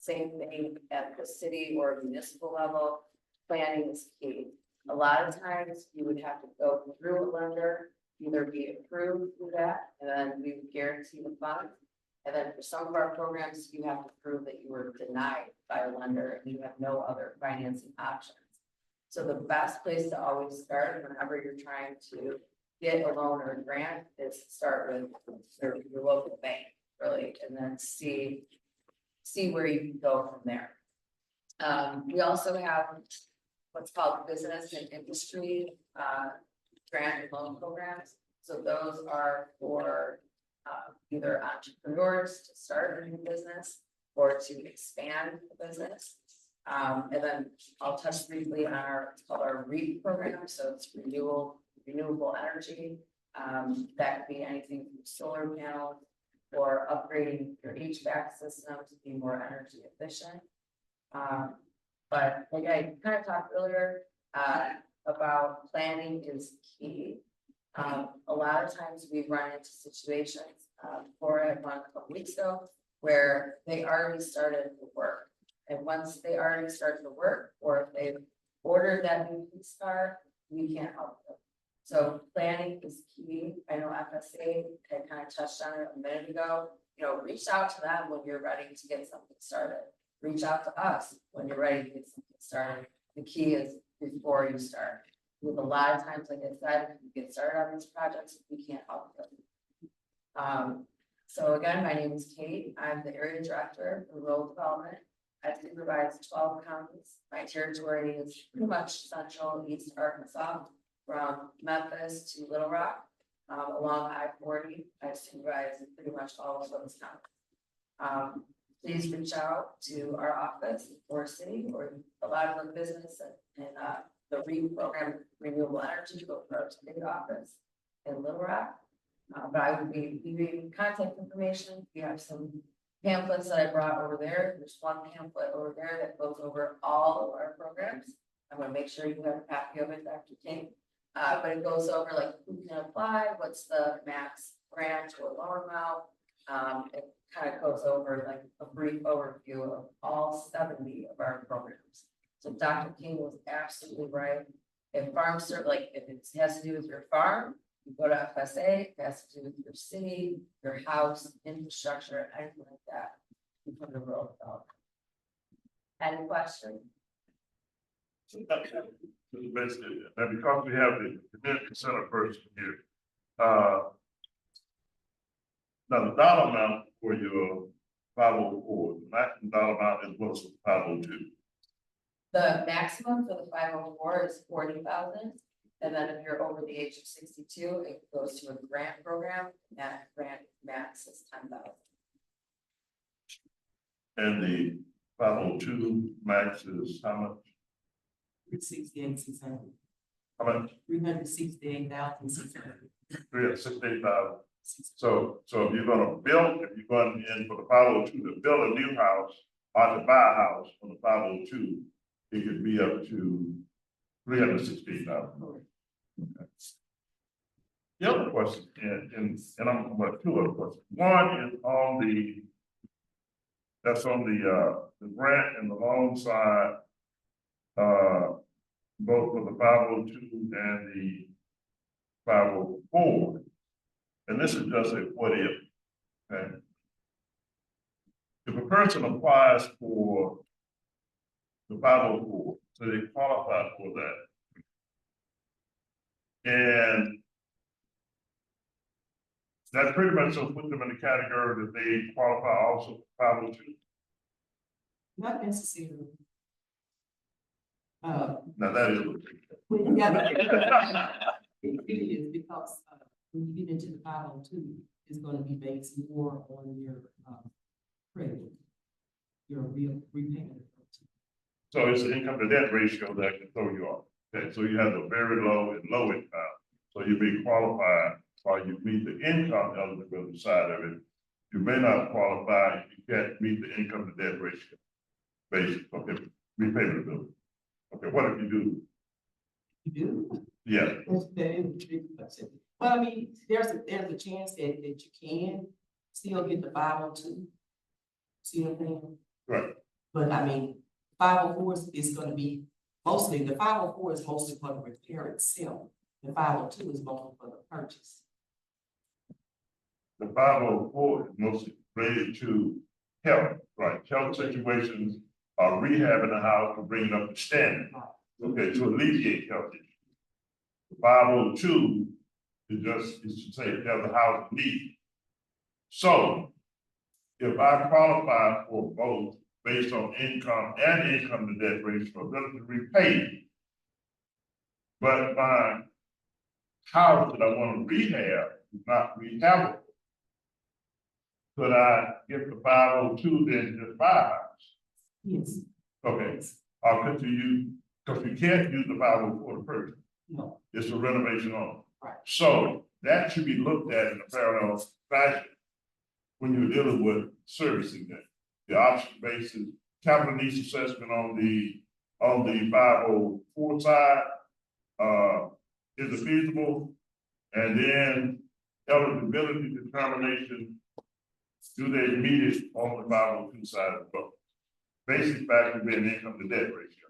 Same thing at the city or municipal level, planning is key. A lot of times you would have to go through a lender, either be approved through that, and then we would guarantee the funds. And then for some of our programs, you have to prove that you were denied by a lender and you have no other financing options. So the best place to always start whenever you're trying to get a loan or a grant is start with your local bank, really, and then see where you can go from there. We also have what's called business and industry grant and loan programs. So those are for either entrepreneurs to start a new business or to expand the business. And then I'll touch briefly on it's called our REAP program. So it's renewable energy. That could be anything from solar panels or upgrading your HVAC system to be more energy efficient. But like I kind of talked earlier about planning is key. A lot of times we run into situations, for it one a couple weeks ago, where they already started the work. And once they already started the work, or if they've ordered that new piece car, we can't help them. So planning is key. I know FSA had kind of touched on it a minute ago. You know, reach out to them when you're ready to get something started. Reach out to us when you're ready to get something started. The key is before you start. With a lot of times, like I said, if you get started on these projects, we can't help them. So again, my name is Kate. I'm the area director for rural development. I supervise 12 counties. My territory is pretty much central East Arkansas, from Memphis to Little Rock, along I-40. I supervise pretty much all of those counties. Please reach out to our office or city or a lot of the business and the REAP program, renewable energy, go for our state office in Little Rock. But I would be leaving contact information. We have some pamphlets that I brought over there. There's one pamphlet over there that goes over all of our programs. I'm going to make sure you have a copy of it, Dr. King. But it goes over like who can apply, what's the max grant or loan amount. It kind of goes over like a brief overview of all 70 of our programs. So Dr. King was absolutely right. If farms serve, like if it has to do with your farm, you go to FSA. If it has to do with your city, your house, infrastructure, anything like that, you come to rural development. Any questions? Basically, and because we have the community center person here, now the dollar amount for your 504, the maximum dollar amount is what's 502. The maximum for the 504 is 40,000, and then if you're over the age of 62, it goes to a grant program. That grant max is 10,000. And the 502 max is how much? 368,600. How much? 368,600. 368,000. So if you're going in for the 502 to build a new house or to buy a house for the 502, it could be up to 368,000. Okay. The other question, and I'm going to two other questions. One is on the grant and the loan side, both for the 502 and the 504. And this is just a what if, okay? If a person applies for the 504, so they qualify for that. And that pretty much will put them in the category that they qualify also for 502. Not necessarily. Now that is it is because when you get into the 502, it's going to be based more on your credit, your real repayment. so it's the income to debt ratio that can throw you off. Okay, so you have a very low and low income, so you may qualify or you meet the income eligibility side of it. You may not qualify if you can't meet the income to debt ratio. Basic, okay, repayment ability. Okay, what if you do? You do? Yeah. Well, I mean, there's a chance that you can still get the 502. See what I'm saying? Right. But I mean, 504 is gonna be mostly, the 504 is mostly for the repair itself. The 502 is mostly for the purchase. The 504 is mostly related to health, right? Health situations, rehabbing the house to bring it up to standard. Okay, to alleviate health issues. The 502 is to say have the house need. So if I qualify for both based on income and income to debt ratio, ability to repay, but my house that I want to rehab is not rehabable, could I get the 502 then just buy a house? Yes. Okay, or could you use, because you can't use the 504 to purchase. No. It's a renovation only. Right. So that should be looked at in a parallel fashion when you're dealing with servicing that. The option basis, capital needs assessment on the 504 side, is it feasible? And then eligibility determination, do they meet it on the 502 side of the boat? Basic factor being income to debt ratio.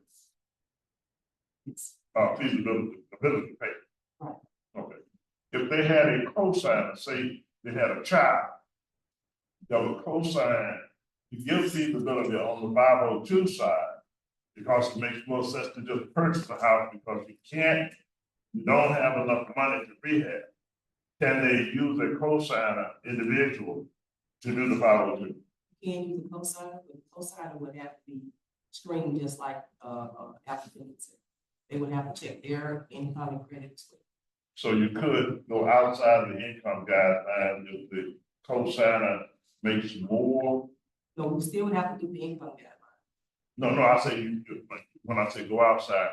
Feasibility, ability to pay. Right. Okay. If they had a cosigner, say they had a child, that would cosign to give feasibility on the 502 side, because it makes more sense to just purchase a house because you don't have enough money to rehab. Can they use a cosigner individual to do the 502? You can use a cosigner, but the cosigner would have to be screened just like applicants. They would have to check their income and credit score. So you could go outside the income guidelines if the cosigner makes more. No, we still would have to do the income guideline. No, I say when I say go outside,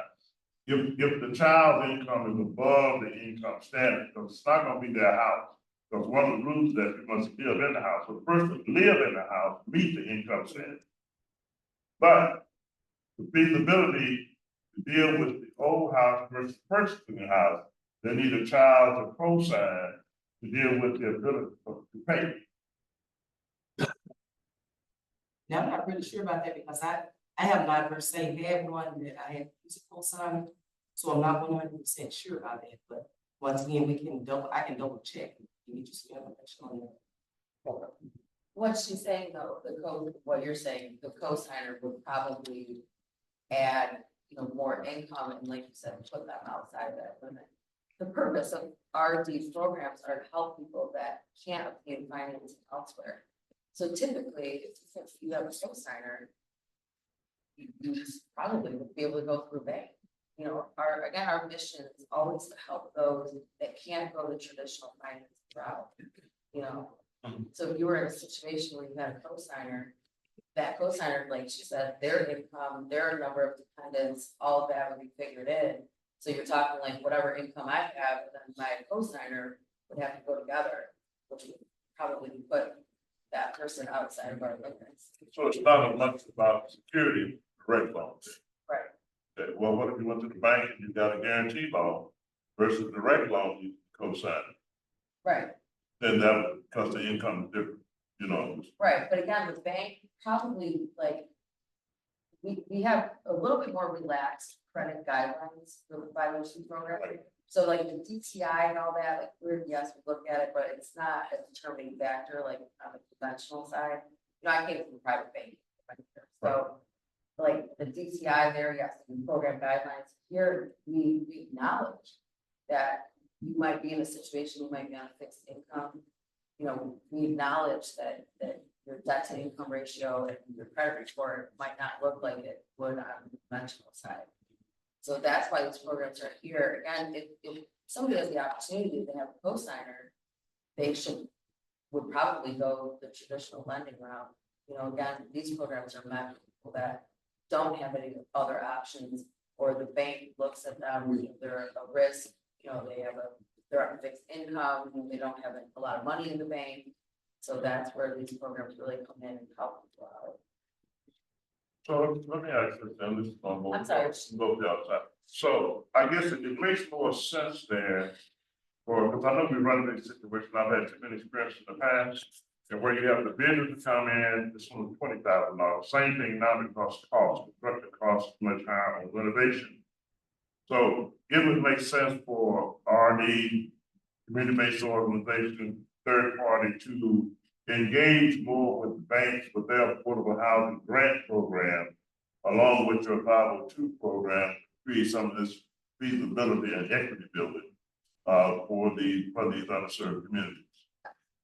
if the child's income is above the income standard, because it's not gonna be their house. Because one of the rules that you must live in the house, so the person to live in the house meet the income standard. But the feasibility to deal with the old house versus purchasing the house, they need a child to co-sign to deal with the ability to pay. Now, I'm not really sure about that because I have not per se had one that I had used a cosigner, so I'm not 100% sure about that. But once again, I can double check and get you some information on that. What she's saying though, what you're saying, the cosigner would probably add, more income and like you said, put them outside that limit. The purpose of these programs are to help people that can't obtain financing elsewhere. So typically, if you have a cosigner, you probably would be able to go through a bank. Our mission is always to help those that can't go the traditional finance route. So if you were in a situation where you had a cosigner, that cosigner, like she said, their income, their number of dependents, all of that would be figured in. So you're talking like whatever income I have, then my cosigner would have to go together, which would probably put that person outside of our limits. So it's not as much about security, direct loans. Right. Okay, well, what if you went to the bank and you got a guarantee loan versus direct loan you co-sign? Right. Then that would, because the income is different, Right, but again, the bank probably like, we have a little bit more relaxed credit guidelines for the 502 program. Right. So like the DTI and all that, like yes, we look at it, but it's not a determining factor like on the conventional side. I came from private banking. So like the DTI there, yes, the program guidelines here, we acknowledge that you might be in a situation, you might be on a fixed income. We acknowledge that your debt to income ratio and your credit report might not look like it would on the conventional side. So that's why these programs are here. Again, if somebody has the opportunity to have a cosigner, they would probably go the traditional lending route. Again, these programs are meant for people that don't have any other options, or the bank looks at them, they're a risk, they're on fixed income, they don't have a lot of money in the bank. So that's where these programs really come in and help people out. So let me ask you, and this is on both. I'm sorry. Both the outside. So I guess it makes more sense there, because I know we run into this situation, I've had too many experiences in the past, And where you have the bidder to come in, it's only $20,000. Same thing now because construction costs much higher on renovation. So it would make sense for RD, community-based organization, third party to engage more with banks with their affordable housing grant program, along with your 502 program, create some of this feasibility and equity building for these underserved communities.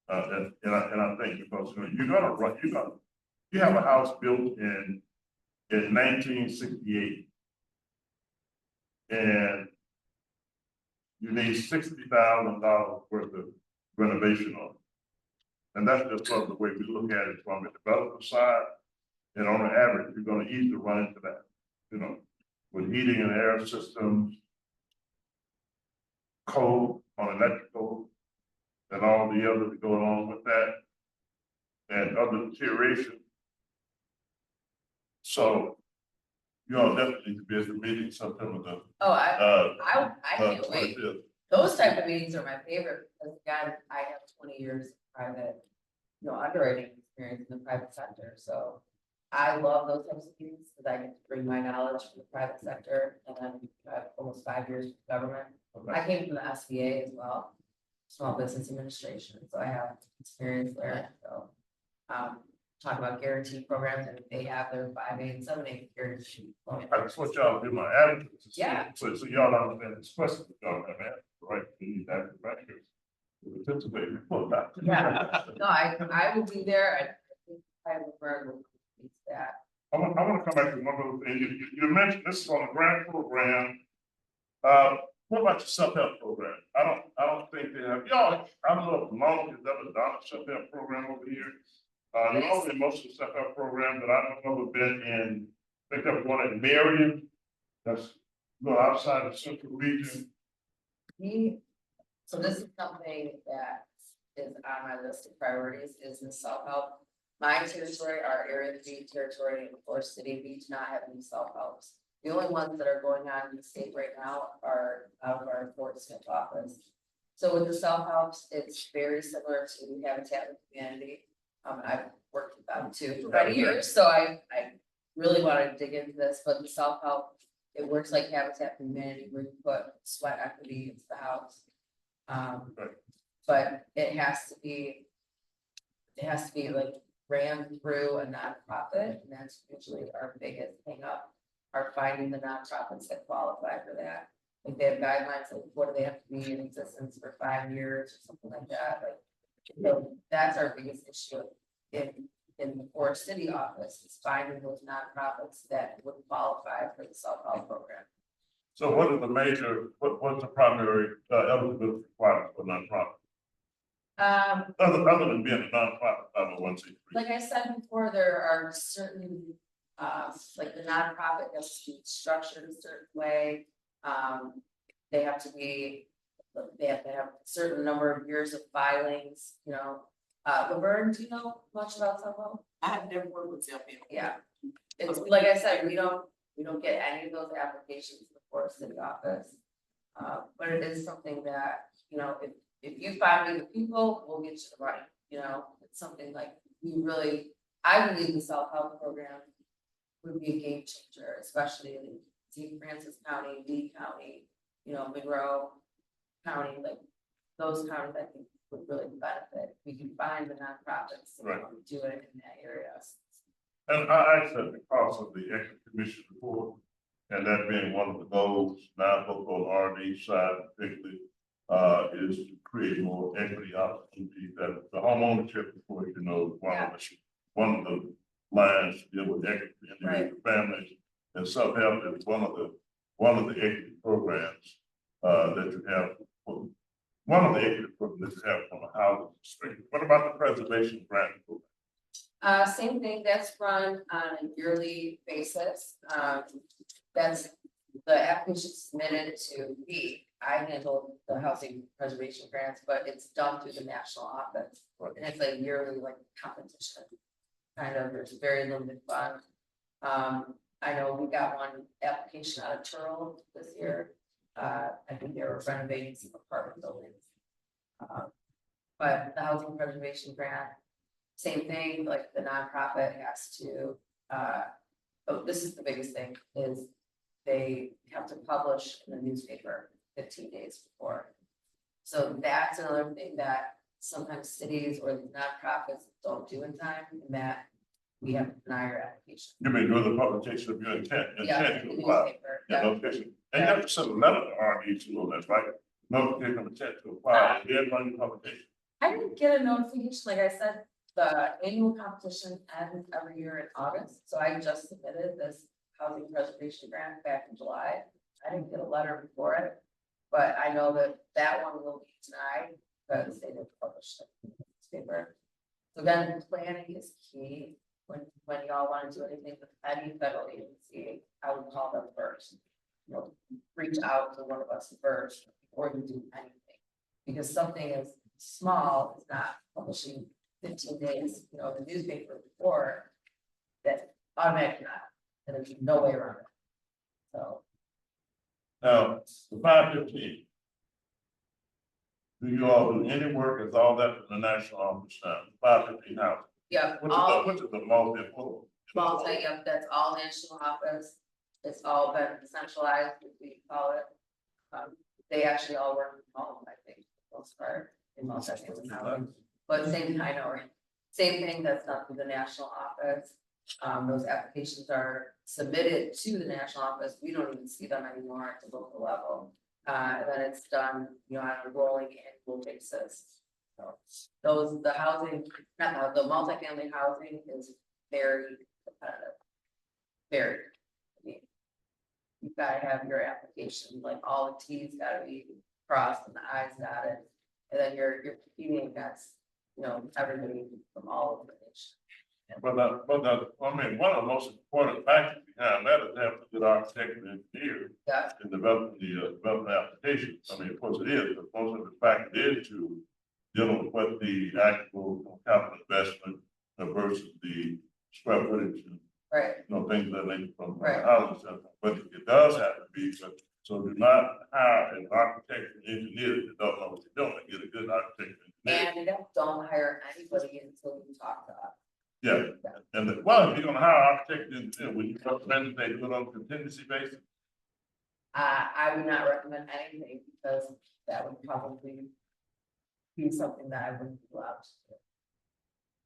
And I think because you have a house built in 1968, and you need $60,000 worth of renovation on it. And that's just sort of the way we look at it from the developer side. And on the average, you're gonna easily run into that, with heating and air systems, code on electrical, and all the others that go along with that, and other deterioration. So you all definitely need to be at the meeting sometime with them. Oh, I can't wait. 25th. Those type of meetings are my favorite, because again, I have 20 years of private, underwriting experience in the private sector, so. I love those types of meetings, because I get to bring my knowledge from the private sector, and then I have almost 5 years with government. I came from the SBA as well, Small Business Administration, so I have experience there, so. Talk about guarantee programs, and they have their 5A and 7A guarantee. That's what y'all do, my advocates. Yeah. So y'all understand this question, y'all have asked, right, to these active bankers to participate. Yeah. No, I will be there, I think I will burn that. I want to come back to one other thing. You mentioned this is on a grant program. What about your self-help program? I don't think they have, y'all, I don't know if Lonoke has ever done a self-help program over here. Normally most of the self-help programs that I know of have been in, I think there's one in Marion, that's outside the central region. So this is something that is on my list of priorities, is the self-help. My territory, our area B territory, and of course, City B do not have any self-helps. The only ones that are going on in the state right now are out of our Fort Smith office. So with the self-helps, it's very similar to Habitat for Humanity. I've worked with them too for many years, so I really want to dig into this, but the self-help, it works like Habitat for Humanity, where you put sweat equity into the house. But it has to be like ran through a nonprofit, and that's usually our biggest hang up, are finding the nonprofits that qualify for that. Like they have guidelines, like what do they have to be in existence for 5 years or something like that, that's our biggest issue in the Forest City office, is finding those nonprofits that would qualify for the self-help program. So what are the major, what's the primary eligibility requirement for nonprofit? Other than being a nonprofit 501c3. Like I said before, there are certain, like the nonprofit has to be structured a certain way. They have to have a certain number of years of filings, Laverne, do you know much about self-help? I have never worked with self-help. Yeah, it's like I said, we don't get any of those applications in the Forest City office. But it is something that, if you find me the people, we'll get you the right, it's something like I believe the self-help program would be a game changer, especially in St. Francis County, Lee County, Monroe County, like those counties, I think would really benefit. We can find the nonprofits that want to do it in that area. And I accept the cost of the Equity Commission report, and that being one of the goals, now both on RD side particularly, is to create more equity opportunities. That the home ownership, of course, one of the lines to deal with equity in individual families, and self-help is one of the equity programs that you have. One of the equity programs that you have from a housing perspective. What about the preservation grant program? Same thing, that's run on a yearly basis. That's the application submitted to me. I handle the housing preservation grants, but it's done through the national office. And it's a yearly competition. Kind of, there's very limited fund. I know we got one application out of Turl this year. I think they were renovating some apartment buildings. But the housing preservation grant, Same thing, like the nonprofit has to, oh, this is the biggest thing, is they have to publish in the newspaper 15 days before. So that's another thing that sometimes cities or nonprofits don't do in time, and that we have to deny your application. You may do the publication of your intent Yeah, to the apply. newspaper, Yeah, yeah. notification. And you have to send a letter to RD too on that, right? Notification of intent to apply, and then run the publication. I didn't get a notification, like I said, the annual competition ends every year in August, so I just submitted this housing preservation grant back in July. I didn't get a letter before it, but I know that that one will be denied because they didn't publish it in the newspaper. So then planning is key. When y'all want to do anything with any federal agency, I would call them first. You know, reach out to one of us first before you do anything. Because something as small as not publishing 15 days, you know, in the newspaper before, that automatically not, and there's no way around it. So, Now, the 515. Do you all do any work? Is all that from the national office now? 515 house. yeah, Which is the most important? that's all national office. It's all been centralized, as we call it. They actually all work from home, I think, for the most part, in multi-family housing. But same, I know, right? Same thing that's done through the national office. Those applications are submitted to the national office. We don't even see them anymore at the local level. And then it's done, you know, on a rolling annual basis. So the housing, not the multifamily housing is very competitive. Very. I mean, you've got to have your application, like all the T's got to be crossed and the I's dotted. And then you're competing against, you know, everybody from all over the nation. But I mean, one of the most important factors behind that is having a good architect and engineer Yeah, in developing the application. I mean, of course it is, but most of the factor is to dealing with what the actual capital investment versus the square footage and, right. you know, things that they from Right. housing center. But it does have to be, so do not hire an architect and engineer that don't know what they're doing. Get a good architect and engineer. And don't hire anybody until you talk to us. Yeah, and well, if you're gonna hire architect and engineer, would you recommend they do it on a contingency basis? I would not recommend anything because that would probably be something that I wouldn't be allowed to do.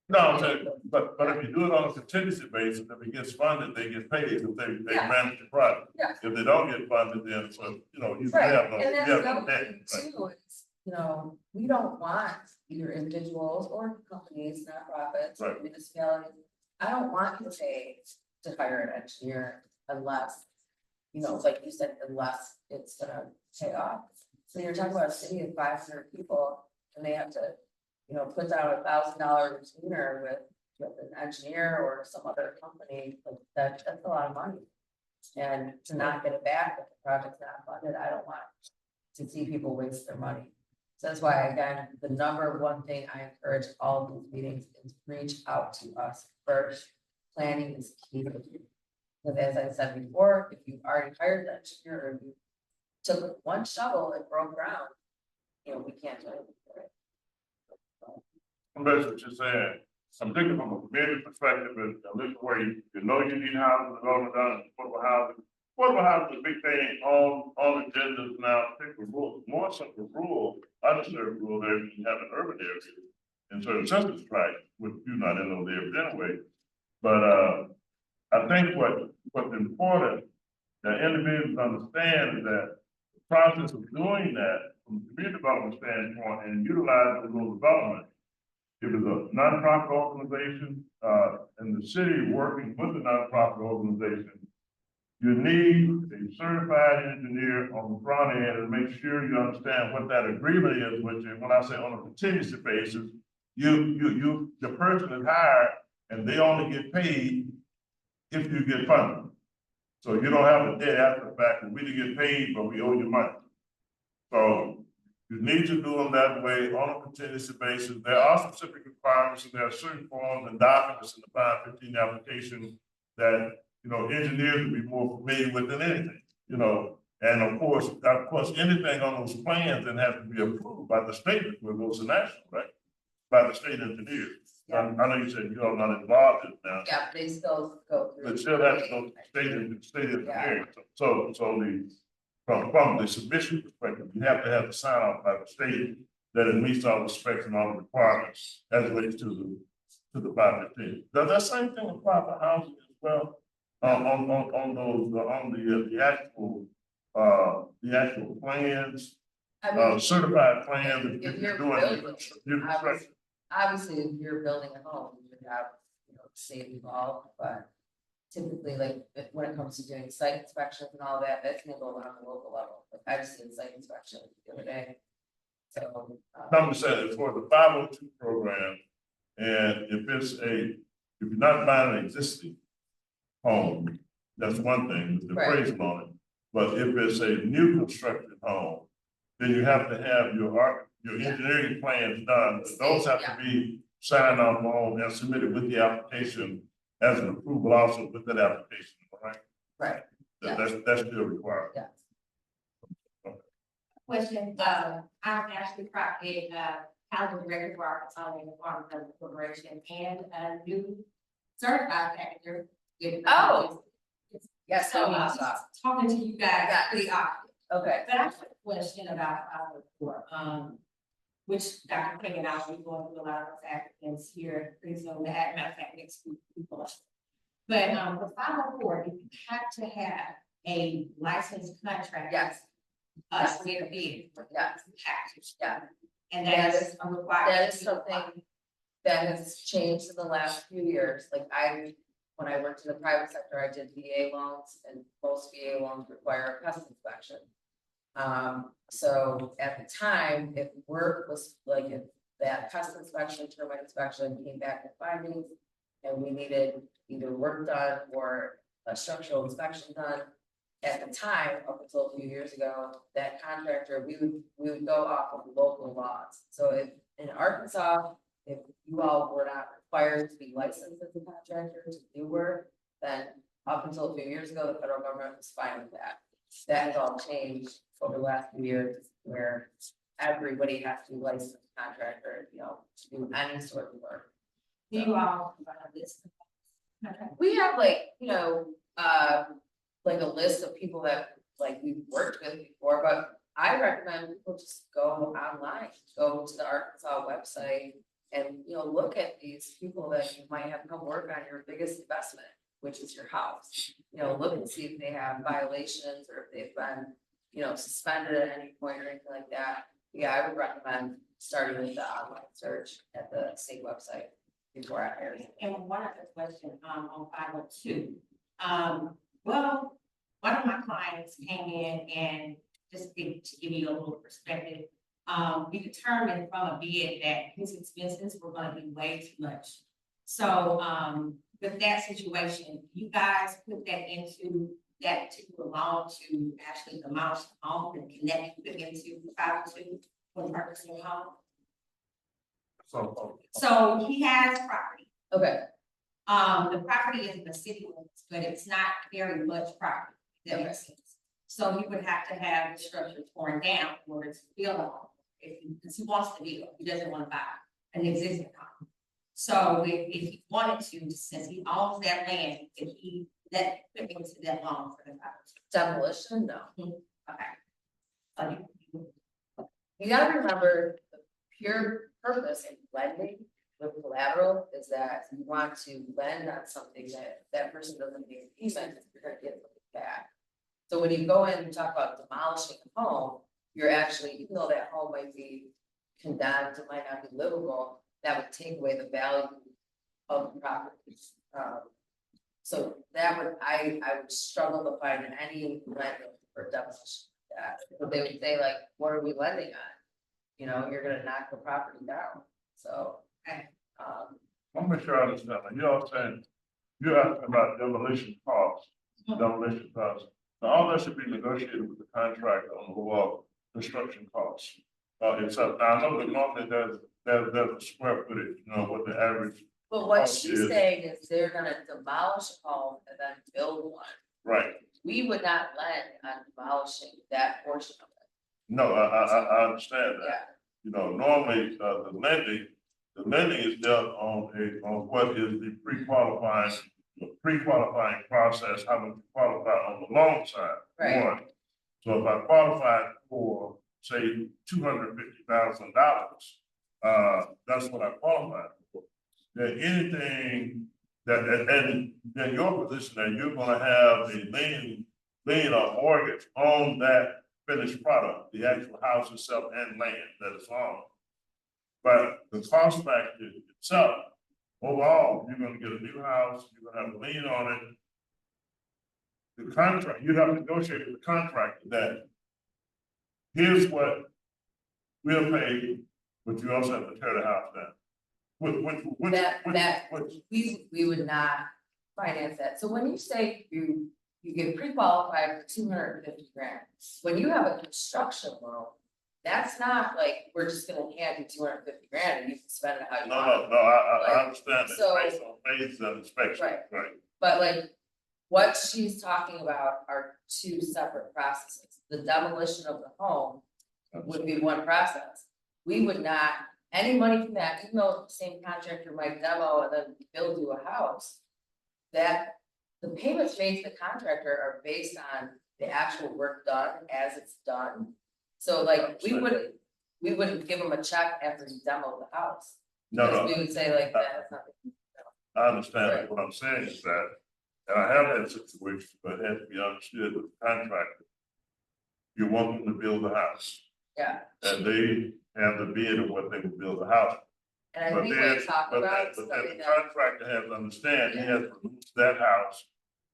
No, I'm saying, but if you do it on a contingency basis, if it gets funded, they get paid if they Yeah. manage the project. Yeah. If they don't get funded, then, so, you know, you Right, have no, and you that's have the no other debt. thing Right. too, is, you know, we don't want either individuals or companies, nonprofits, or Right. municipalities. I don't want you to pay to hire an engineer unless, you know, like you said, unless it's gonna pay off. So you're talking about a city of 500 people and they have to, you know, put down $1,000 retainer with an engineer or some other company, like that's a lot of money. And to not get it back if the project's not funded, I don't want to see people waste their money. So that's why, again, the number one thing I encourage all of these meetings is reach out to us first. Planning is key. Because as I said before, if you've already hired the engineer or you took one shovel and broke ground, you know, we can't do anything for it. I'm basically just saying, I'm thinking from a community perspective, and look where you know you need housing development done, affordable housing. Affordable housing is a big thing on agendas now, particularly rural, more so for rural, underserved rural areas, than you have in urban areas. In certain census tracts, which you're not in those areas anyway. But I think what's important that individuals understand is that the process of doing that from a community development standpoint and utilizing rural development. It was a nonprofit organization, and the city working with the nonprofit organization. You need a certified engineer on the front end and make sure you understand what that agreement is, which is, when I say on a contingency basis, the person is hired and they only get paid if you get funded. So you don't have a debt after the fact, and we didn't get paid, but we owe you money. So you need to do them that way on a contingency basis. There are specific requirements and there are certain forms and documents in the 515 application that, you know, engineers would be more familiar with than anything, you know. And of course, anything on those plans then has to be approved by the state, where it goes to national, right? By the state engineers. I know you said you're not involved in it now, Yeah, they still go through. but still have to go to state engineering. So from the submission perspective, you have to have the sign off by the state that it meets all the specs and all the requirements as it relates to the 515. Does that same thing apply for housing as well? On those, the actual plans, I mean, certified plans, if if you're you're doing building, new construction. obviously, if you're building a home, you would have, state involved, but typically, like, when it comes to doing site inspections and all that, that's handled on the local level. Like, I just did site inspection the other day. So. I'm just saying, for the 502 program, and if you're not buying an existing home, that's one thing, the Right. appraisal on it. But if it's a new constructed home, then you have to have your engineering plans done. Those have to be signed off on and submitted with the application as an approval also with that application, right? Right. That's still required. Yeah. Question, I'm Ashley Crockett, housing director for Arkansas and Department of Corporation, and a new certified packer. Oh. Yes, So so, I'm just talking to you guys Yeah. pretty often, okay, but I have a question about our report, which Dr. King and I will be going through a lot of those applicants here, pretty soon, matter of fact, next week. But, for 504, if you have to have a licensed contract. yes, Us with a bid. yes, Package. yeah. And that is a requirement. That is something that has changed in the last few years. Like when I worked in the private sector, I did VA loans, and most VA loans require a pest inspection. So at the time, if work was like, if that pest inspection, termite inspection came back with findings, and we needed either work done or a structural inspection done, at the time, up until a few years ago, that contractor, we would go off of local laws. So if in Arkansas, if you all were not required to be licensed as a contractor to do work, then up until a few years ago, the federal government was fine with that. That has all changed over the last few years, where everybody has to be licensed contractor, to do any sort of work. Do you all this? We have like a list of people that like we've worked with before, but I recommend people just go online, go to the Arkansas website and, look at these people that you might have come work on your biggest investment, which is your house. Look and see if they have violations or if they've been, suspended at any point or anything like that. Yeah, I would recommend starting with the online search at the state website before I hire you. And one other question, on 502. Well, one of my clients came in and just to give you a little perspective, we determined from a bid that his expenses were gonna be way too much. So, with that situation, you guys put that into that particular loan to actually demolish the home and connect it into 502 for the purpose of the home. So he has property. Okay, The property is in the city limits, but it's not very much property. If that makes sense. So he would have to have the structure torn down in order to build a home. Because he wants to build, he doesn't want to buy an existing home. So if he wanted to, since he owns that land, if he let put into that loan for the house. demolition, no. Okay. You gotta remember, the pure purpose of lending with collateral is that you want to lend on something that person doesn't make a payment, you're gonna get something back. So when you go in and talk about demolishing a home, you're actually, even though that home might be condemned, it might not be livable, that would take away the value of the property. So that would, I would struggle to find any lender for demolition. But they would say like, what are we lending on? You're gonna knock the property down, so. I'm not sure I understand. You're saying, you're asking about demolition costs, demolition costs. Now, all that should be negotiated with the contractor on the law, construction costs. Itself. Now, I know that normally there's a square footage, what the average. But what cost she's is. saying is they're gonna demolish a home and then build one. Right. We would not lend on demolishing that portion of it. No, I understand Yeah, that. Normally, the lending the lending is done on what is the pre-qualifying process, how much you qualify on the loan side. Right. One. So if I qualified for, say, $250,000, that's what I qualified for. Then anything and then your position that you're gonna have a lien or mortgage on that finished product, the actual house itself and land that is on. But the cost factor itself, overall, you're gonna get a new house, you're gonna have a lien on it. The contract, you'd have to negotiate with the contractor that here's what we'll pay, but you also have to tear the house down. We would not finance that. So when you say you get pre-qualified for 250 grand, when you have a construction loan, that's not like, we're just gonna hand you 250 grand and you can spend it how you want. No, I understand that, So- based on phase and inspection, Right. right? But like, what she's talking about are two separate processes. The demolition of the home would be one process. We would not, any money from that, even though the same contractor might demo and then build you a house, that the payments made to the contractor are based on the actual work done as it's done. So like, we wouldn't give them a check after you demo the house. No, Because we would say like, that's not. I understand Right. that. What I'm saying is that, and I have that situation, but it has to be understood with the contractor. You want them to build a house, Yeah, and they have the bid of what they will build a house. and I But think then, what you're talking about is but then something the that, contractor has to understand, he has to lose that house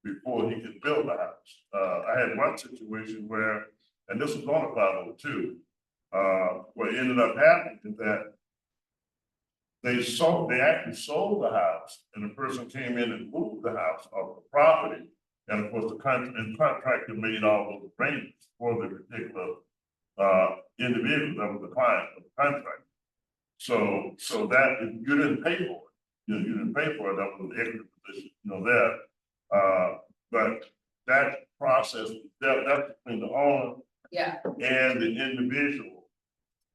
before he can build the house. I had one situation where, and this was on a 502, what ended up happening is that they actually sold the house, and the person came in and moved the house off the property. And of course, the contractor made all those arrangements for the particular individual that was the client of the contract. So that, you didn't pay for it, you didn't pay for it, that was an equity position, there. But that process, that's between the owner yeah, and the individual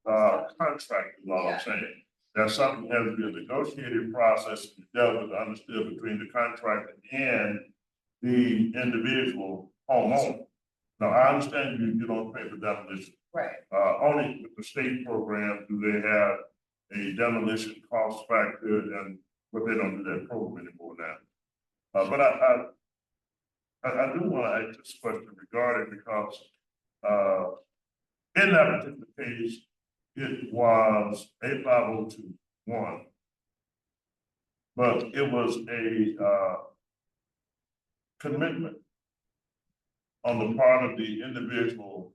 contractor, is all I'm saying. That's something that has to be a negotiated process, to be dealt with, understood between the contractor and the individual homeowner. Now, I understand you don't pay for demolition. right. Only with the state program do they have a demolition cost factor, and but they don't do that program anymore now. But I do want to ask this question regarding, because in that particular case, it was a 502(1), but it was a commitment on the part of the individual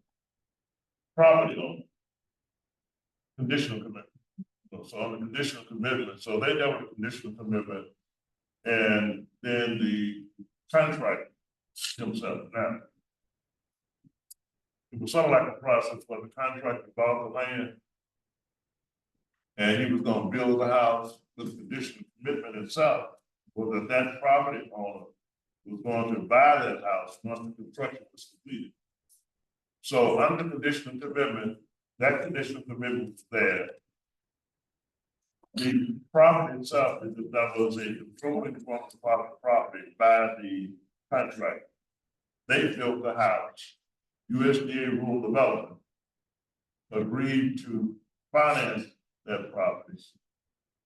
property owner. Conditional commitment. So on the conditional commitment, so they dealt with conditional commitment, and then the contract himself. Now, it was sort of like a process where the contractor bought the land, and he was gonna build the house. The conditional commitment itself was that property owner was going to buy that house once the construction was completed. So under conditional commitment, that conditional commitment was there. The property itself, that was a controlling function part of the property by the contract. They built the house. USDA rural development agreed to finance that property,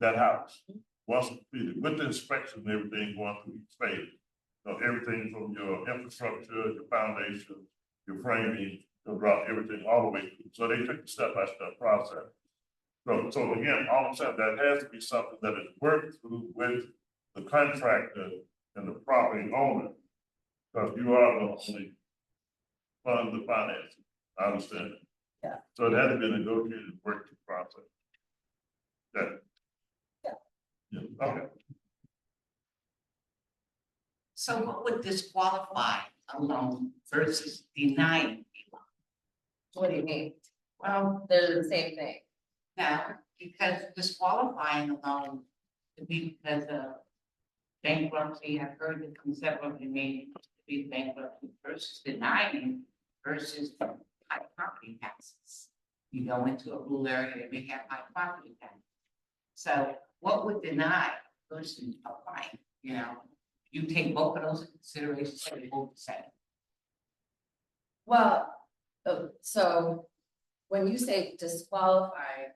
that house, once completed, with the inspection and everything going through each phase. So everything from your infrastructure, your foundation, your framing, everything all the way through. So they took a step-by-step process. So again, all I'm saying, that has to be something that is worked through with the contractor and the property owner. Because you are the only fund the financing. I understand. Yeah. So it had to be a negotiated work process. Yeah, okay. So what would disqualify a loan versus denying a loan? What do you mean? Well, They're the same thing. now, because disqualifying a loan could be because of bankruptcy. I've heard the concept of it may be bankruptcy versus denying versus high property taxes. You go into a rural area that may have high property taxes. So what would deny a person applying, You take both of those into consideration, so they both the same. Well, so when you say disqualified,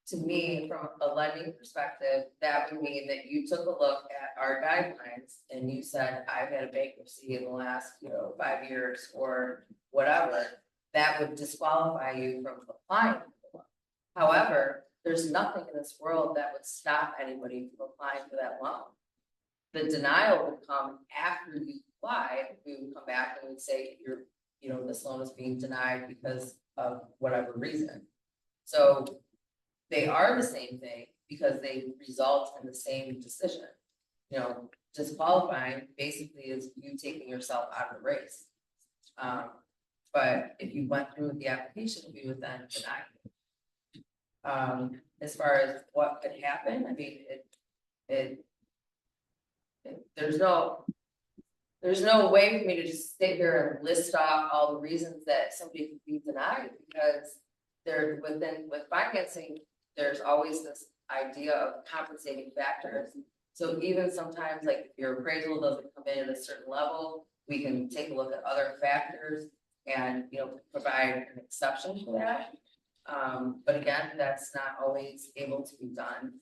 to me, from a lending perspective, that would mean that you took a look at our guidelines and you said, I've had a bankruptcy in the last, 5 years or whatever, that would disqualify you from applying for the loan. However, there's nothing in this world that would stop anybody from applying for that loan. The denial would come after you applied. We would come back and we'd say, this loan is being denied because of whatever reason. So they are the same thing because they result in the same decision. Disqualifying basically is you taking yourself out of the race. But if you went through with the application, we would then deny you. As far as what could happen, I mean, there's no way for me to just sit here and list off all the reasons that somebody could be denied, because with financing, there's always this idea of compensating factors. So even sometimes, like, if your appraisal doesn't come in at a certain level, we can take a look at other factors and, provide an exception for that. But again, that's not always able to be done.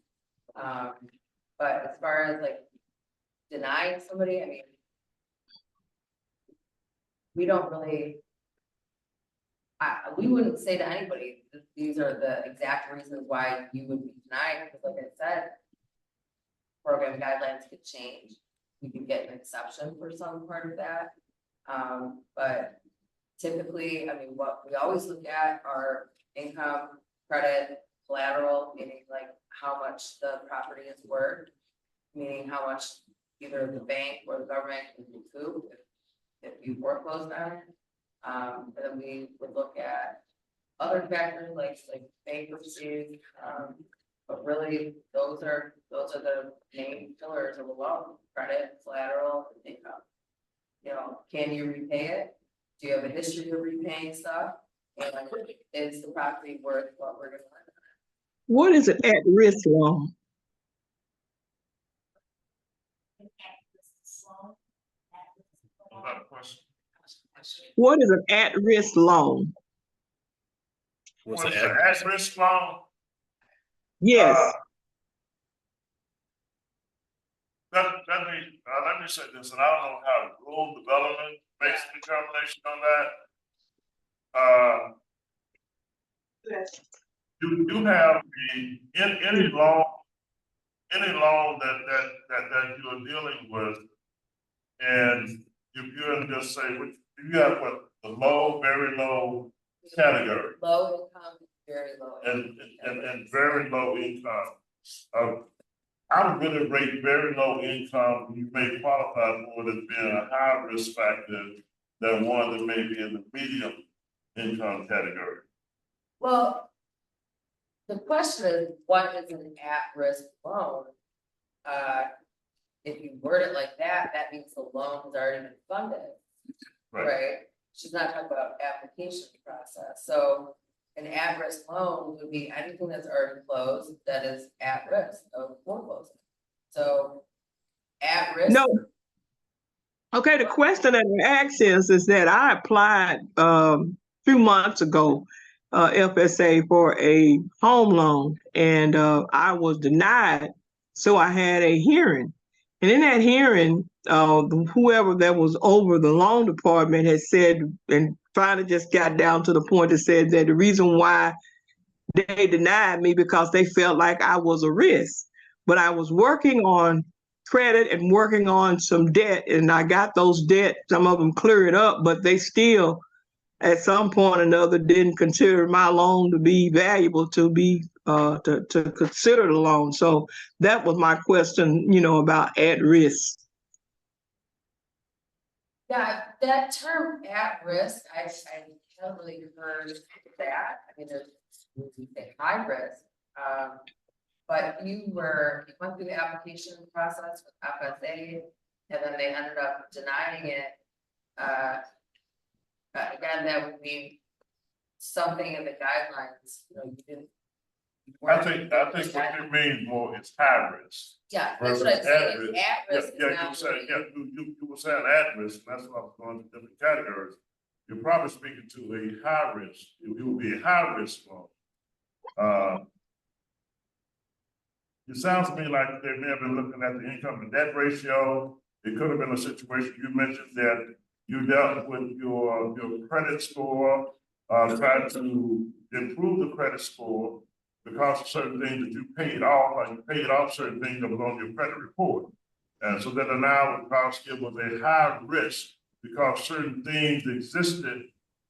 But as far as like denying somebody, I mean, we don't really, we wouldn't say to anybody that these are the exact reasons why you would be denied, because like I said, program guidelines could change. We could get an exception for some part of that. But typically, I mean, what we always look at are income, credit, collateral, meaning like how much the property is worth, meaning how much either the bank or the government can recoup if you foreclose on it. And then we would look at other factors like bankruptcy, but really those are the main pillars of a loan: credit, collateral, and income. Can you repay it? Do you have a history of repaying stuff? And is the property worth what we're going to lend on it? What is an at-risk loan? Was that a question? What is an at-risk loan? What's the at-risk loan? Yes. Let me say this, and I don't know how rural development makes a determination on that. You have any loan that you're dealing with, and if you're in just say, you have what, the low, very low category, Low income, very low income. and very low income. I would really rate very low income, you may qualify for it as being a high risk factor than one that may be in the medium income category. Well, the question is, what is an at-risk loan? If you word it like that, that means the loan has already been funded, right? She's not talking about application process. So an at-risk loan would be anything that's already closed that is at risk of foreclosing. So at risk. No. Okay, the question that I asked is that I applied a few months ago, FSA, for a home loan, and I was denied. So I had a hearing. And in that hearing, whoever that was over the loan department had said, and finally just got down to the point that said that the reason why they denied me because they felt like I was a risk. But I was working on credit and working on some debt, and I got those debt, some of them cleared up, but they still, at some point or another, didn't consider my loan to be valuable to be to consider the loan. So that was my question, about at risk. Yeah, that term at risk, I haven't really heard that. I mean, there's high risk. But you went through the application process with FSA, and then they ended up denying it. Again, that would mean something in the guidelines, I think what it means more is high risk. Yeah, that's what I'm saying, it's at risk. Yeah, you were saying, you were saying at risk, and that's what I was going to different categories. You're probably speaking to a high risk, it would be a high risk loan. It sounds to me like they may have been looking at the income to debt ratio. It could have been a situation, you mentioned that you dealt with your credit score, tried to improve the credit score because of certain things that you paid off, like you paid off certain things that was on your credit report. And so that now because it was a high risk, because certain things existed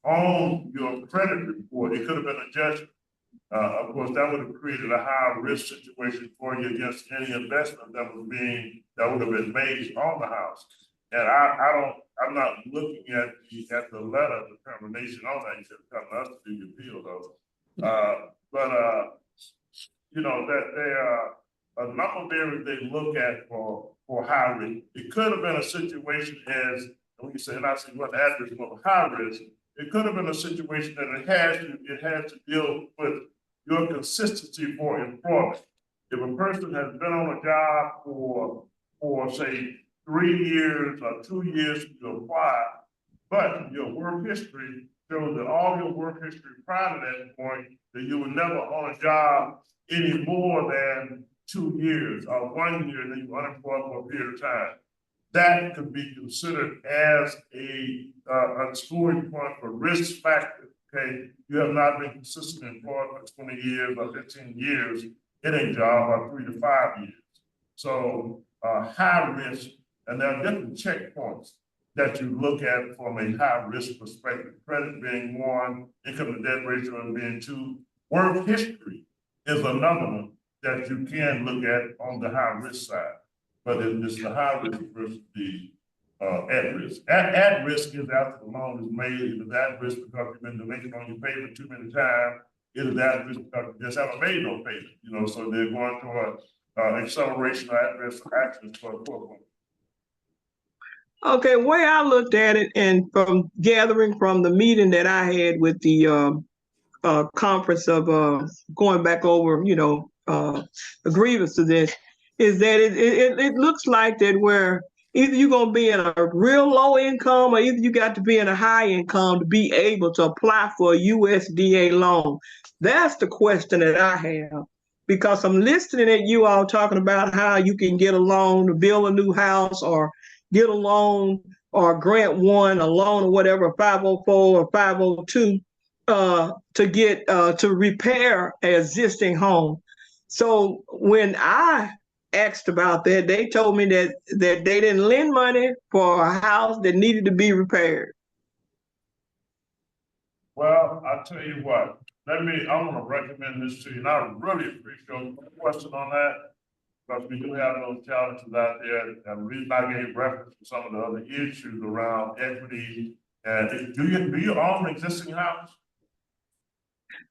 on your credit report, it could have been a judgment. Of course, that would have created a high risk situation for you against any investment that would have been made on the house. And I'm not looking at the letter determination on that. You should have come to us to do your appeal though. You know, that there are a number of areas they look at for high risk. It could have been a situation as, when you say, and I say what address for high risk, it could have been a situation that it has to deal with your consistency for employment. If a person has been on a job for say 3 years or 2 years to apply, but your work history shows that all your work history prior to that point, that you were never on a job any more than 2 years or 1 year, then you were unemployed for a period of time. That could be considered as a scoring point for risk factor. Okay, you have not been consistently employed for 20 years or 15 years in a job or 3 to 5 years. So high risk, and there are different checkpoints that you look at from a high risk perspective. Credit being one, income to debt ratio being two. Work history is another one that you can look at on the high risk side. But it's the high risk versus the at risk. At risk is after the loan is made. It is at risk because you've been delinquent on your payment too many times. It is at risk because you just haven't made no payment. You know, so they're going through an acceleration of at risk actions for a program. Okay, way I looked at it, and from gathering from the meeting that I had with the conference of going back over, the grievance to this, is that it looks like that where either you're going to be in a real low income or either you got to be in a high income to be able to apply for a USDA loan. That's the question that I have, because I'm listening at you all talking about how you can get a loan to build a new house or get a loan or grant one, a loan or whatever, 504 or 502, to get to repair an existing home. So when I asked about that, they told me that they didn't lend money for a house that needed to be repaired. Well, I'll tell you what, I'm gonna recommend this to you, and I really appreciate your question on that, because we do have those challenges out there, and the reason I gave reference to some of the other issues around equity. And do you own an existing house?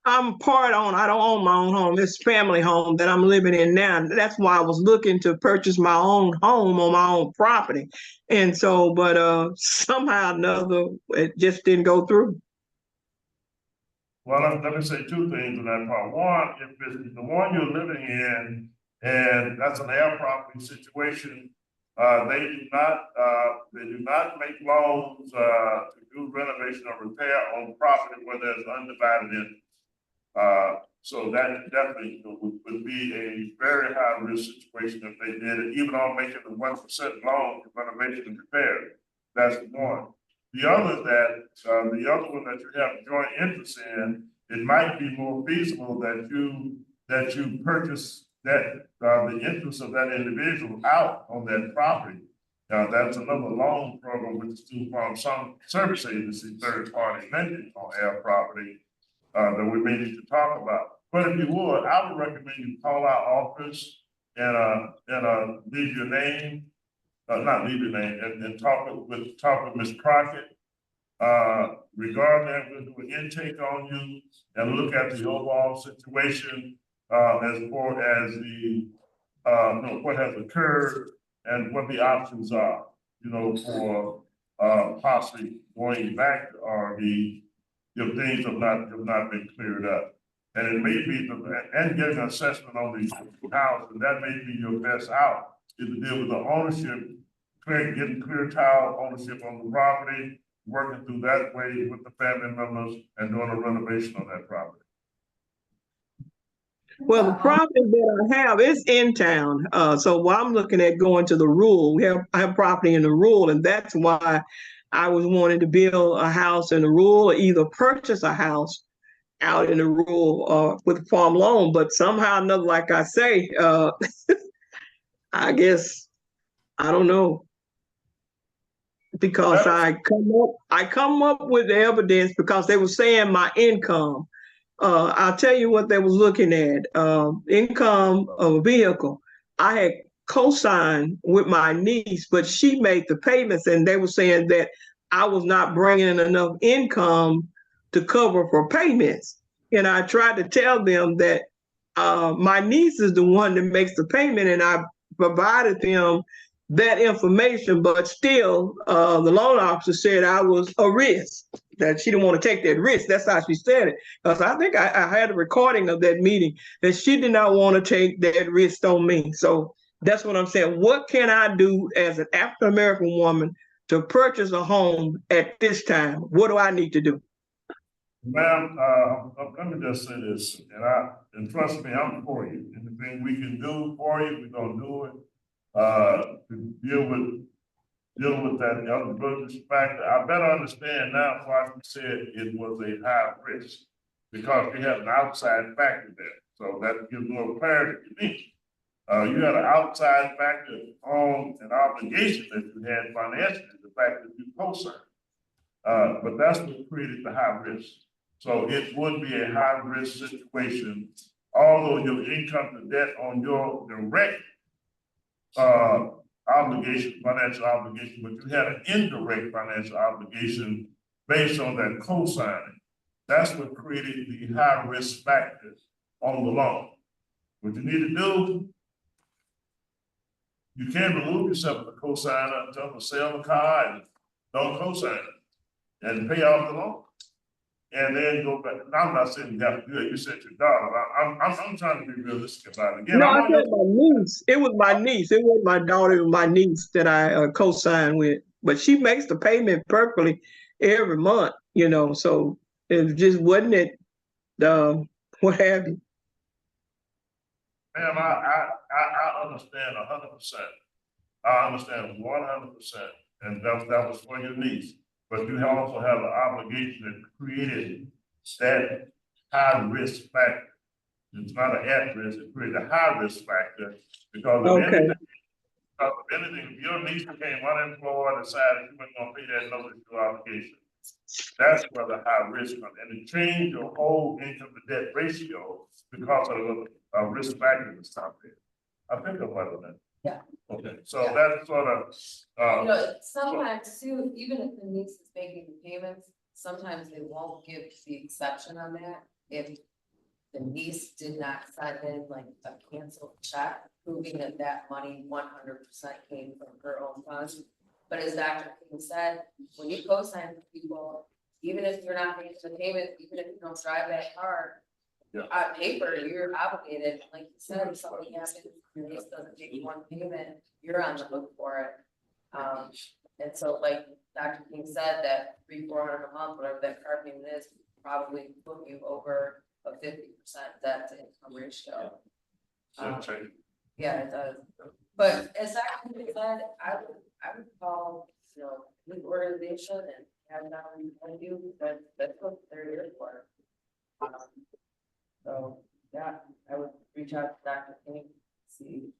I'm part on, I don't own my own home. It's family home that I'm living in now. That's why I was looking to purchase my own home on my own property. And so, but somehow or another, it just didn't go through. Well, let me say two things on that part. One, if it's the one you're living in, and that's an air property situation, they do not make loans to do renovation or repair on property where there's undivided interest. So that definitely would be a very high risk situation if they did it, even on making the 1% loan for renovation and repair. That's one. The other the other one that you have joint interest in, it might be more feasible that you purchase that the interest of that individual out on that property. That's another loan program which is due from some service agency, third party lending on air property that we may need to talk about. But if you would, I would recommend you call our office and leave your name, not leave your name, and talk with Ms. Crockett. Regarding that, we'll do an intake on you and look at the overall situation as far as what has occurred and what the options are, for possibly going back or if things have not been cleared up. And it may be, and get an assessment on the house, and that may be your best out, is to deal with the ownership, getting clear title ownership on the property, working through that way with the family members and doing a renovation on that property. Well, the property that I have is in town. So while I'm looking at going to the rural, I have property in the rural, and that's why I was wanting to build a house in the rural or either purchase a house out in the rural with a farm loan. But somehow or another, like I say, I guess I don't know. Because I come up with the evidence because they were saying my income. I'll tell you what they was looking at. Income of a vehicle. I had co-signed with my niece, but she made the payments, and they were saying that I was not bringing in enough income to cover for payments. And I tried to tell them that my niece is the one that makes the payment, and I provided them that information, but still, the loan officer said I was a risk, that she didn't want to take that risk. That's how she said it. Because I think I had a recording of that meeting, that she did not want to take that risk on me. So that's what I'm saying. What can I do as an African American woman to purchase a home at this time? What do I need to do? Ma'am, let me just say this, and trust me, I'm for you. Anything we can do for you, we're gonna do it. To deal with that eligibility factor. I better understand now why you said it was a high risk, because we have an outside factor there. So that gives more clarity to me. You had an outside factor on an obligation that you had financially, the fact that you co-signed. But that's what created the high risk. So it would be a high risk situation, although your income to debt on your direct obligation, financial obligation, but you had an indirect financial obligation based on that co-signing. That's what created the high risk factors on the loan. What you need to do, you can't remove yourself as a co-signer until the sale the car and don't co-sign it and pay off the loan. And then go back. Now, I'm not saying you have to do it. You said your daughter. I'm trying to be realistic about it. Again, No, I said my niece. It was my niece. It wasn't my daughter. It was my niece that I co-signed with. But she makes the payment perfectly every month, So it just wasn't it, what have you. Ma'am, I understand 100%. I understand 100%, and that was for your niece. But you also have an obligation that created that high risk factor. It's not an at risk, it created a high risk factor because of anything. Because of anything, if your niece became unemployed, decided you weren't gonna pay that notice to obligation. That's where the high risk comes, and it changed your whole income to debt ratio because of a risk factor that's out there. I think I'm right on that. Yeah. Okay, so Yeah. that's sort of, Sometimes too, even if the niece is making the payments, sometimes they won't give the exception on that. If the niece did not sign in like a canceled check, proving that that money 100% came from her own funds. But as Dr. King said, when you co-sign for people, even if you're not making the payment, even if you don't drive that car, on paper, you're obligated, like you said, if something happens, your niece doesn't make one payment, you're on the hook for it. And so like Dr. King said, that $300-400 a month, whatever that car payment is, probably put you over a 50% debt to income ratio. Yeah, it does. But as Dr. King said, I would call, the organization and have them remind you that that's what they're here for. So yeah, I would reach out to Dr. King, see,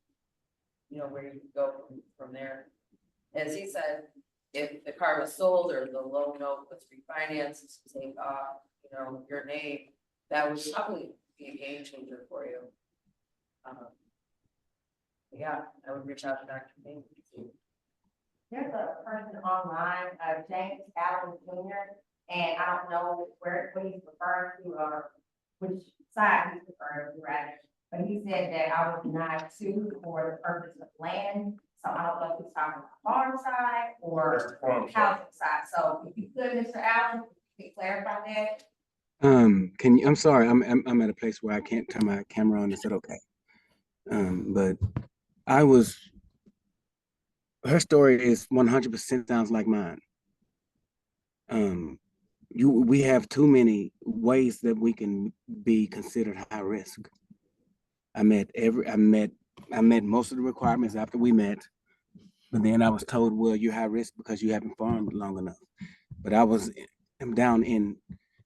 where you can go from there. As he said, if the car was sold or the loan note was refinanced to take off, your name, that would probably be a game changer for you. Yeah, I would reach out to Dr. King. There's a person online, James Allen Jr., and I don't know what he's referring to or which side he's referring to, rather. But he said that I was denied too for the purpose of land. So I don't know if he's talking about the farm side or housing side. So if you could, Mr. Allen, you could clarify that. Can you, I'm sorry, I'm at a place where I can't turn my camera on. Is that okay? But I was, her story is 100% sounds like mine. We have too many ways that we can be considered high risk. I met most of the requirements after we met, but then I was told, well, you're high risk because you haven't farmed long enough. But I'm down in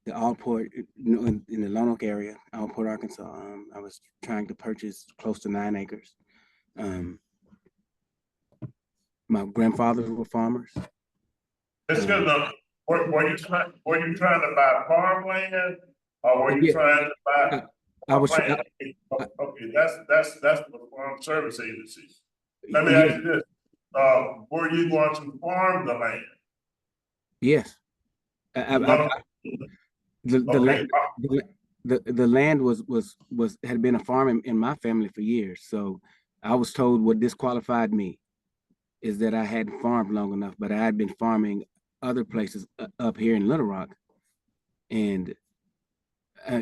the Allport, in the Lonoke area, Allport, Arkansas. I was trying to purchase close to 9 acres. My grandfathers were farmers. It's good enough. Were you trying to buy farmland or were you Yeah, trying to buy I was, land? Okay, that's the Farm Service Agency. Let me yeah, ask you this, were you going to farm the land? yes. You gonna, The okay, land, the land had been a farm in my family for years. So I was told what disqualified me is that I hadn't farmed long enough, but I had been farming other places up here in Little Rock, and uh,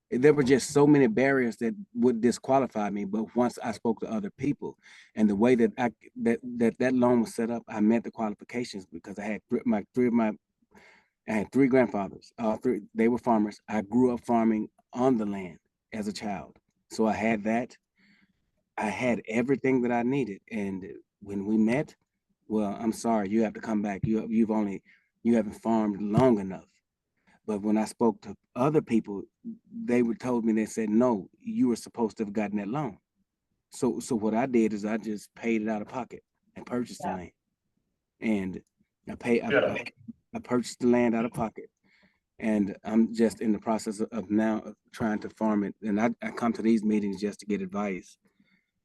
there were just so many barriers that would disqualify me. But once I spoke to other people, and the way that that loan was set up, I met the qualifications because I had I had 3 grandfathers. All 3 they were farmers. I grew up farming on the land as a child, so I had that. I had everything that I needed, and when we met, well, I'm sorry, you have to come back. You haven't farmed long enough. But when I spoke to other people, they were told me, they said, no, you were supposed to have gotten that loan. So what I did is I just paid it out of pocket and purchased the land. And yeah, I purchased the land out of pocket. And I'm just in the process of now of trying to farm it. And I come to these meetings just to get advice.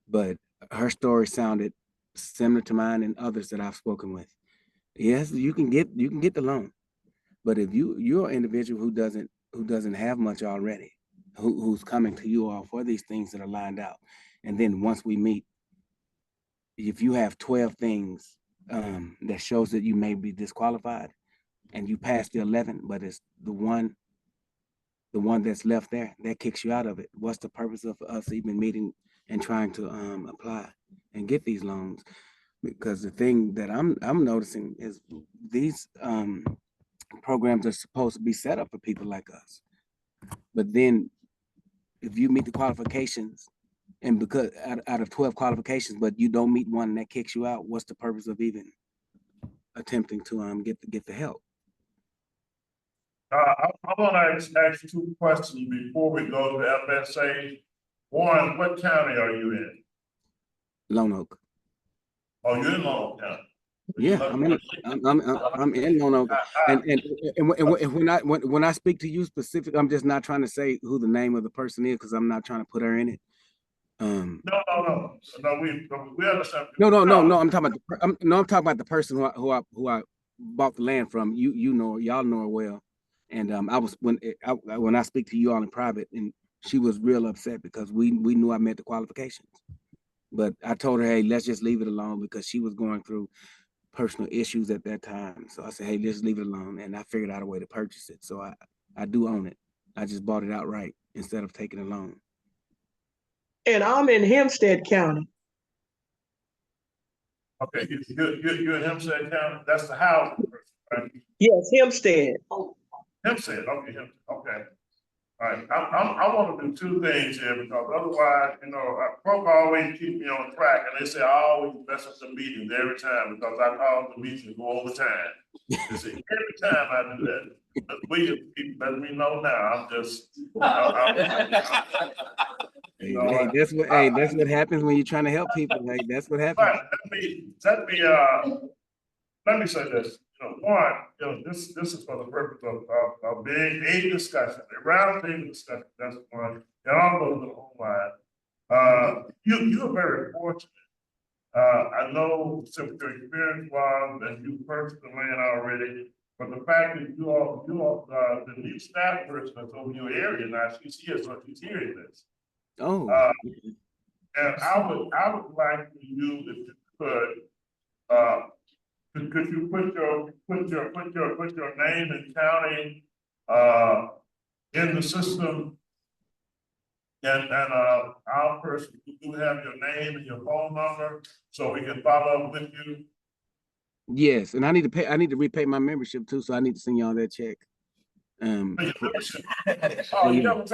But her story sounded similar to mine and others that I've spoken with. Yes, you can get the loan. But if you're an individual who doesn't have much already, who's coming to you all for these things that are lined out, and then once we meet, if you have 12 things that shows that you may be disqualified, and you pass the 11, but it's the one that's left there that kicks you out of it. What's the purpose of us even meeting and trying to apply and get these loans? Because the thing that I'm noticing is these programs are supposed to be set up for people like us. But then if you meet the qualifications, and because out of 12 qualifications, but you don't meet one that kicks you out, what's the purpose of even attempting to get the help? I wanna ask 2 questions before we go to FSA. One, what county are you in? Lonoke. Oh, you're in Long County. Yeah, I'm in Lonoke, and when I speak to you specific, I'm just not trying to say who the name of the person is because I'm not trying to put her in it. No, we understand. No. I'm talking about I'm talking about the person who I bought the land from. You know, y'all know her well, and I was when I speak to you all in private, and she was real upset because we knew I met the qualifications, but I told her, hey, let's just leave it alone because she was going through personal issues at that time. So I said, hey, just leave it alone, and I figured out a way to purchase it. So I do own it. I just bought it outright instead of taking a loan. And I'm in Hempstead County. Okay, you're in Hempstead County, that's the housing person, right? Yes, Hempstead. Hempstead, okay, okay. All right, I want to do 2 things here because otherwise, folk always keep me on track and they say I always mess up the meetings every time because I call the meetings and go over time. They say every time I do that, but let me know now, I'm just, That's what happens when you're trying to help people. Like that's what happens. But let me say this, one, this is for the purpose of being a discussion, a round table discussion, that's one, and all goes to the whole line. You're very fortunate. I know some your experience was that you purchased the land already, but the fact that you all, the new staff person that's over your area now, she's here, so she's hearing this. Oh, And I would like for you, if you could you put your name and county in the system. And our person, you do have your name and your phone number, so we can follow up with you. Yes, and I need to repay my membership too, so I need to send y'all that check. Oh, Oh, you yeah. never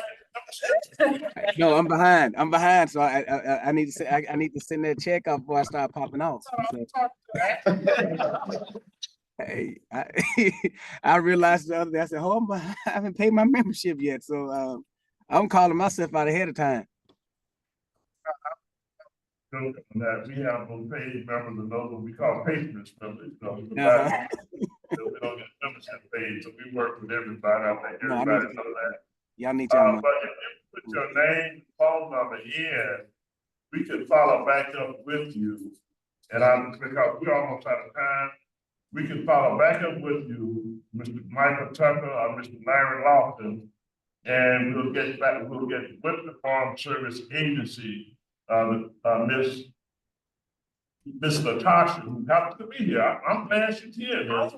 paid. No, I'm behind. I'm behind, so I need to say I need to send that check off before I start popping off. So, hey, I realized the other day. I said, "Oh, I'm behind. I haven't paid my membership yet." So I'm calling myself out ahead of time. That we have those paid members and those what we call patrons members, we don't get membership paid, so we work with everybody. I think No, I everybody need knows that. Y'all need y'all money. But if you put your name, phone number in, we can follow back up with you. And because we're almost out of time, we can follow back up with you, Mr. Michael Tucker or Mr. Larry Lofton. And we'll get with the Farm Service Agency, Miss Natasha, who happens to be here. I'm glad she's here.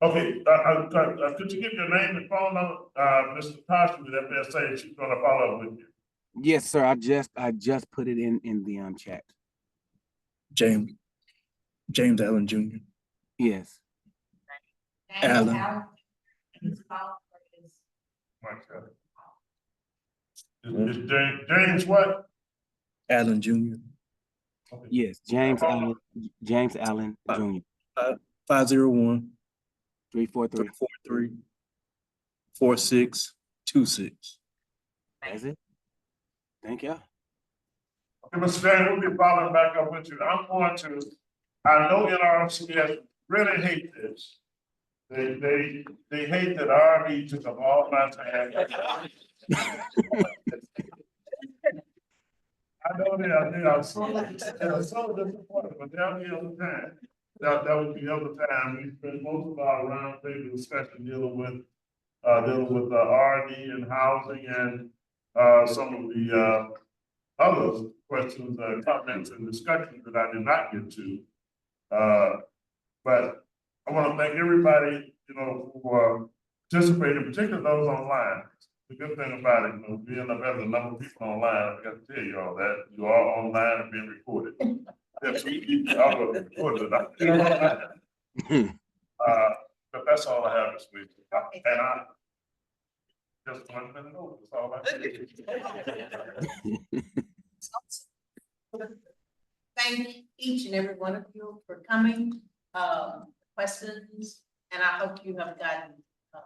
Okay, could you give your name and phone number, Miss Natasha with FSA, she's gonna follow up with you. Yes, sir. I just put it in the chat. James Allen Jr. Yes. Alan. Is James what? Allen Jr. Okay. Yes, James Allen Jr. 501 343. 343 4626. That's it. Thank you. Okay, Mr. James, we'll be following back up with you. I know NRCS really hate this. They hate that RV took up all my time. I know I'm so disappointed, but that'll be other time. That would be other time. We spend most of our roundtable discussion dealing with RD and housing and some of the other questions, comments and discussions that I did not get to. But I want to thank everybody, for participating, particularly those online. The good thing about it, we end up having a number of people online. I got to tell you all that you are online and being recorded. Yes, I'll go record it. But that's all I have this week. And I just 1 minute over. That's all I have. Thank each and every one of you for coming, questions, and I hope you have gotten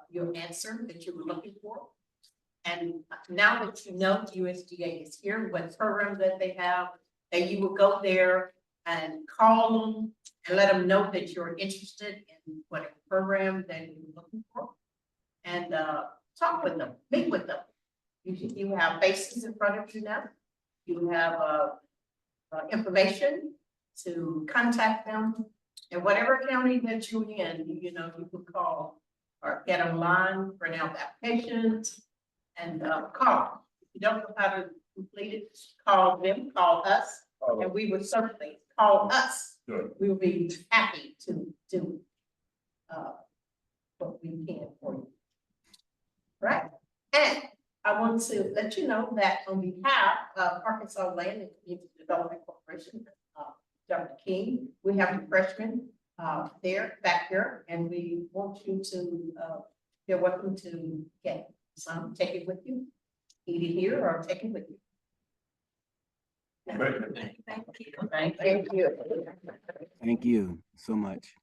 your answer that you were looking for. And now that you know USDA is here, what program that they have, that you will go there and call them and let them know that you're interested in whatever program that you're looking for. And talk with them, meet with them. You have faces in front of you now. You have information to contact them. And whatever county that you're in, you can call or get online, print out the applications, and call. If you don't know how to complete it, call them, call us, and we would certainly call us. Good. We will be happy to do what we can for you. Right? And I want to let you know that on behalf of Arkansas Land and Community Development Corporation, Dr. King, we have a freshman back here, and we want you to, you're welcome to get some, take it with you, eat it here or take it with you. Thank you. Thank you. Thank you so much.